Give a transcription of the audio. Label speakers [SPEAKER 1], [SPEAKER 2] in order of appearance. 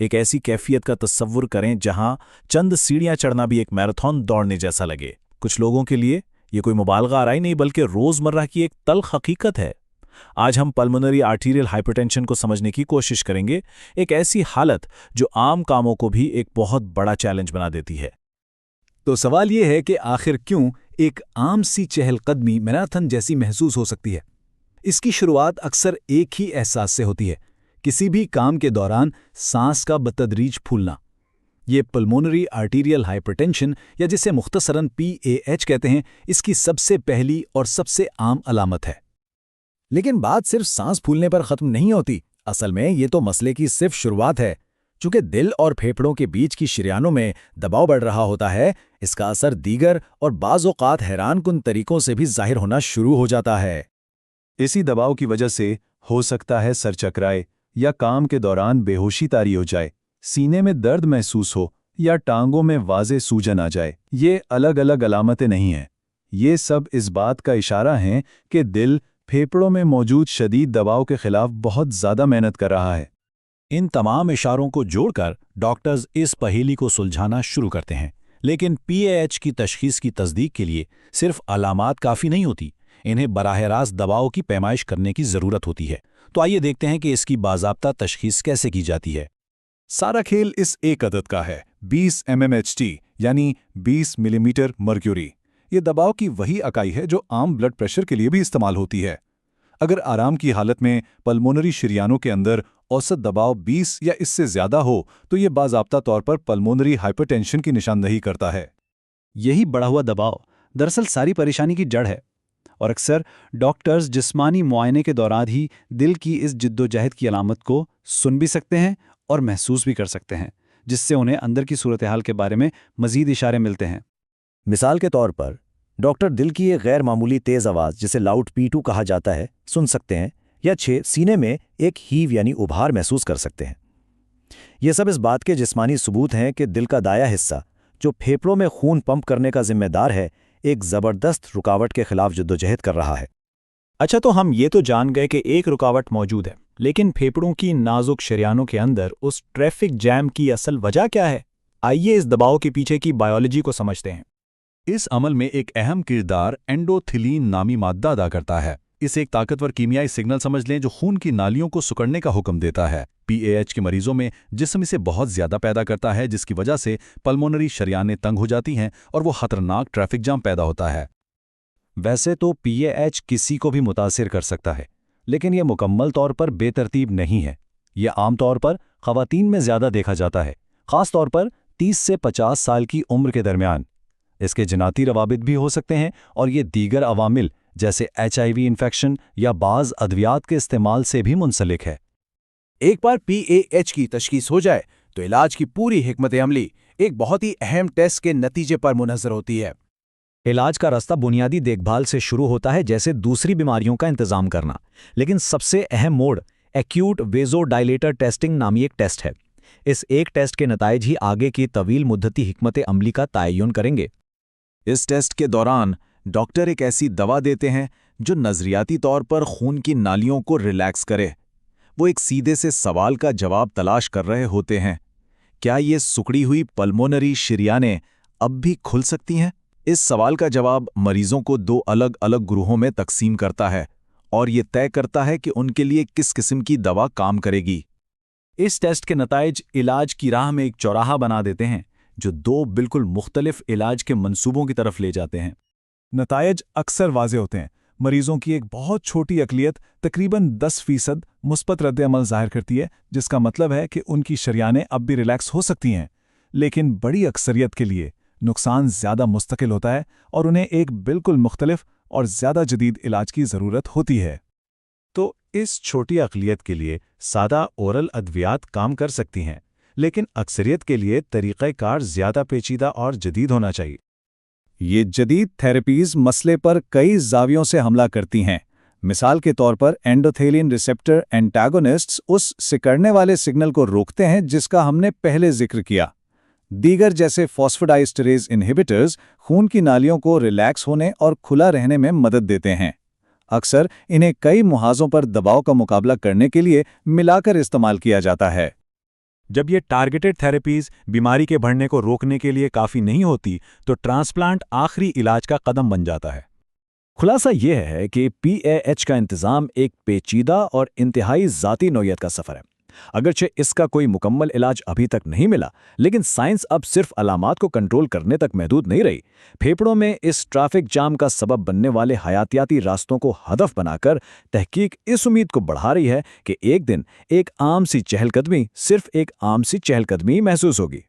[SPEAKER 1] एक ऐसी कैफियत का तस्वुर करें जहां चंद सीढ़ियां चढ़ना भी एक मैराथन दौड़ने जैसा लगे। कुछ लोगों के लिए ये कोई मुबालगा आराई नहीं बल्कि रोजमर्रा की एक तल्ख हकीकत है। आज हम पल्मोनरी आर्टीरियल हाइपरटेंशन को समझने की कोशिश करेंगे, एक ऐसी हालत जो आम कामों को भी एक बहुत बड़ा चैलेंज बना देती है।
[SPEAKER 2] तो सवाल यह है कि आखिर क्यों एक आम सी चहलकदमी मैराथन जैसी महसूस हो सकती है। इसकी शुरुआत अक्सर एक ही एहसास से होती है, किसी भी काम के दौरान सांस का बतदरीज फूलना। ये पल्मोनरी आर्टीरियल हाइपरटेंशन या जिसे मुख्तसरन PAH कहते हैं, इसकी सबसे पहली और सबसे आम अलामत है।
[SPEAKER 3] लेकिन बात सिर्फ सांस फूलने पर खत्म नहीं होती। असल में ये तो मसले की सिर्फ शुरुआत है। चूंकि दिल और फेफड़ों के बीच की शरियानों में दबाव बढ़ रहा होता है, इसका असर दीगर और बाज़ औक़ात हैरानकुन तरीकों से भी जाहिर होना शुरू हो जाता है।
[SPEAKER 4] इसी दबाव की वजह से हो सकता है सर चकराए या काम के दौरान बेहोशी तारी हो जाए, सीने में दर्द महसूस हो या टांगों में वाज़े सूजन आ जाए। ये अलग अलग अलामतें नहीं हैं। ये सब इस बात का इशारा हैं कि दिल फेफड़ों में मौजूद शदीद दबाव के खिलाफ बहुत ज़्यादा मेहनत कर रहा है।
[SPEAKER 1] इन तमाम इशारों को जोड़कर डॉक्टर्स इस पहेली को सुलझाना शुरू करते हैं। लेकिन PAH की तशखीस की तस्दीक के लिए सिर्फ अलामात काफ़ी नहीं होती, इन्हें बराह रास्त दबाव की पैमाइश करने की ज़रूरत होती है। तो आइए देखते हैं कि इसकी बाज़ाब्ता तशखीस कैसे की जाती है।
[SPEAKER 4] सारा खेल इस एक अदद का है, 20 mmHg यानी 20 मिलीमीटर मर्क्यूरी। ये दबाव की वही इकाई है जो आम ब्लड प्रेशर के लिए भी इस्तेमाल होती है। अगर आराम की हालत में पल्मोनरी शरियानों के अंदर औसत दबाव 20 या इससे ज़्यादा हो तो ये बाज़ाब्ता तौर पर पल्मोनरी हाइपरटेंशन की निशानदही करता है।
[SPEAKER 2] यही बढ़ा हुआ दबाव दरअसल सारी परेशानी की जड़ है, और अक्सर डॉक्टर्स जिस्मानी मुआयने के दौरान ही दिल की इस जिद्दोजहद की अलामत को सुन भी सकते हैं और महसूस भी कर सकते हैं, जिससे उन्हें अंदर की सूरत हाल के बारे में मज़ीद इशारे मिलते हैं।
[SPEAKER 3] मिसाल के तौर पर डॉक्टर दिल की एक गैर मामूली तेज़ आवाज़, जिसे लाउड P2 कहा जाता है, सुन सकते हैं, या सीने में एक हीव यानी उभार महसूस कर सकते हैं। ये सब इस बात के जिस्मानी सबूत हैं कि दिल का दाया हिस्सा, जो फेफड़ों में खून पंप करने का जिम्मेदार है, एक ज़बरदस्त रुकावट के खिलाफ जद्दोजहद कर रहा है।
[SPEAKER 1] अच्छा, तो हम ये तो जान गए कि एक रुकावट मौजूद है, लेकिन फेफड़ों की नाजुक शरियानों के अंदर उस ट्रैफिक जैम की असल वजह क्या है? आइए इस दबाव के पीछे की बायोलॉजी को समझते हैं।
[SPEAKER 4] इस अमल में एक अहम किरदार एंडोथिलीन नामी मादा अदा करता है। इसे एक ताकतवर कीमियाई सिग्नल समझ लें जो खून की नालियों को सिकुड़ने का हुक्म देता है। PAH के मरीजों में जिस्म इसे बहुत ज़्यादा पैदा करता है, जिसकी वजह से पल्मोनरी शरियानें तंग हो जाती हैं और वो खतरनाक ट्रैफिक जाम पैदा होता है।
[SPEAKER 2] वैसे तो PAH किसी को भी मुतासिर कर सकता है, लेकिन यह मुकम्मल तौर पर बेतरतीब नहीं है। यह आमतौर पर ख़वातीन में ज़्यादा देखा जाता है, ख़ास तौर पर 30 से 50 साल की उम्र के दरमियान। इसके जनाती रवाबित भी हो सकते हैं और ये दीगर अवामिल जैसे HIV इन्फेक्शन या बाज़ अद्वियात के इस्तेमाल से भी मुंसलिक है।
[SPEAKER 5] एक बार PAH की तशखीस हो जाए तो इलाज की पूरी हिकमत अमली एक बहुत ही अहम टेस्ट के नतीजे पर मुनहसर होती है।
[SPEAKER 2] इलाज का रास्ता बुनियादी देखभाल से शुरू होता है, जैसे दूसरी बीमारियों का इंतजाम करना, लेकिन सबसे अहम मोड़ एक्यूट वेज़ोडाइलेटर टेस्टिंग नामी एक टेस्ट है। इस एक टेस्ट के नताइज ही आगे की तवील मुद्दती हिकमत अमली का तयन करेंगे।
[SPEAKER 1] इस टेस्ट के दौरान डॉक्टर एक ऐसी दवा देते हैं जो नज़रियाती तौर पर खून की नालियों को रिलैक्स करे। वो एक सीधे से सवाल का जवाब तलाश कर रहे होते हैं, क्या ये सुकड़ी हुई पल्मोनरी शरियानें अब भी खुल सकती हैं? इस सवाल का जवाब मरीजों को 2 अलग अलग ग्रुहों में तकसीम करता है और ये तय करता है कि उनके लिए किस किस्म की दवा काम करेगी। इस टेस्ट के नताइज इलाज की राह में एक चौराहा बना देते हैं जो 2 बिल्कुल मुख्तलिफ इलाज के मंसूबों की तरफ ले जाते हैं।
[SPEAKER 4] नतायज अक्सर वाज़े होते हैं। मरीजों की एक बहुत छोटी अक़लियत, तकरीबन 10% मुस्बत रद्द-ए-अमल ज़ाहिर करती है, जिसका मतलब है कि उनकी शरियानें अब भी रिलैक्स हो सकती हैं। लेकिन बड़ी अक्सरियत के लिए नुकसान ज़्यादा मुस्तकिल होता है और उन्हें एक बिल्कुल मुख्तलिफ और ज़्यादा जदीद इलाज की ज़रूरत होती है। तो इस छोटी अक़लियत के लिए सादा ओरल अद्वियात काम कर सकती हैं, लेकिन अक्सरियत के लिए तरीक़ाकार ज़्यादा पेचीदा और जदीद होना चाहिए। ये जदीद थेरेपीज़ मसले पर कई ज़ावियों से हमला करती हैं। मिसाल के तौर पर एंडोथेलिन रिसेप्टर एंटागोनिस्ट्स उस सिकड़ने वाले सिग्नल को रोकते हैं जिसका हमने पहले जिक्र किया। दीगर जैसे फॉस्फोडाइस्टरेज इनहिबिटर्स खून की नालियों को रिलैक्स होने और खुला रहने में मदद देते हैं। अक्सर इन्हें कई मुहाज़ों पर दबाव का मुकाबला करने के लिए मिलाकर इस्तेमाल किया जाता है। जब ये टारगेटेड थेरेपीज बीमारी के बढ़ने को रोकने के लिए काफ़ी नहीं होती तो ट्रांसप्लांट आखिरी इलाज का कदम बन जाता है।
[SPEAKER 3] खुलासा यह है कि PAH का इंतज़ाम एक पेचीदा और इंतहाई ज़ाती नौयत का सफ़र है। अगरचे इसका कोई मुकम्मल इलाज अभी तक नहीं मिला, लेकिन साइंस अब सिर्फ अलामात को कंट्रोल करने तक महदूद नहीं रही। फेफड़ों में इस ट्रैफिक जाम का सबब बनने वाले हयातियाती रास्तों को हदफ बनाकर तहकीक इस उम्मीद को बढ़ा रही है कि एक दिन एक आम सी चहलकदमी सिर्फ एक आम सी चहलकदमी महसूस होगी।